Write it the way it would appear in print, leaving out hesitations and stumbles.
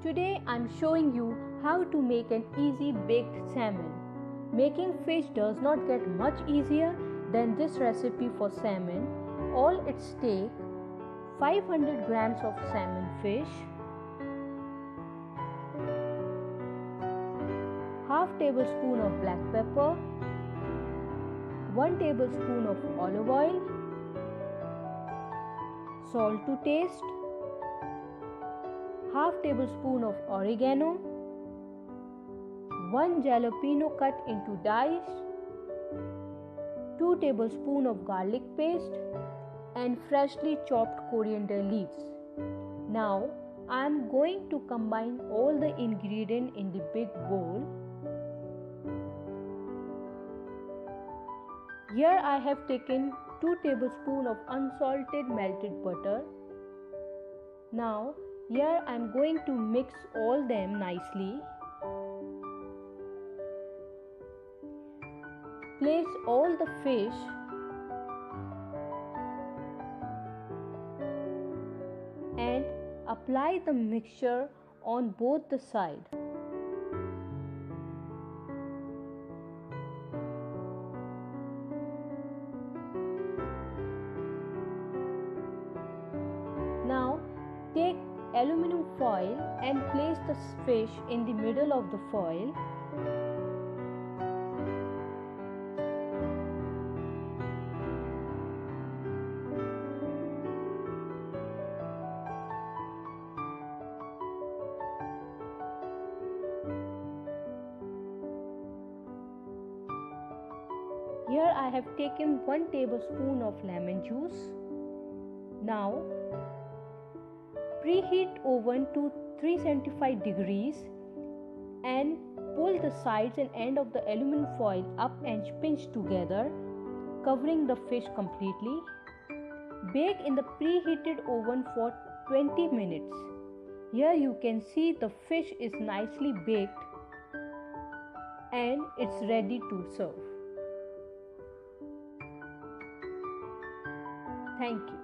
Today I'm showing you how to make an easy baked salmon. Making fish does not get much easier than this recipe for salmon. All it takes 500 grams of salmon fish, half tablespoon of black pepper, 1 tablespoon of olive oil, salt to taste, half tablespoon of oregano, 1 jalapeno cut into dice, 2 tablespoons of garlic paste and freshly chopped coriander leaves. Now I am going to combine all the ingredients in the big bowl. Here I have taken 2 tablespoons of unsalted melted butter. Now here I am going to mix all them nicely. Place all the fish and apply the mixture on both the sides. Now take aluminium foil and place the fish in the middle of the foil. Here I have taken 1 tablespoon of lemon juice. Now preheat oven to 375 degrees and pull the sides and end of the aluminum foil up and pinch together, covering the fish completely. Bake in the preheated oven for 20 minutes. Here you can see the fish is nicely baked and it's ready to serve. Thank you.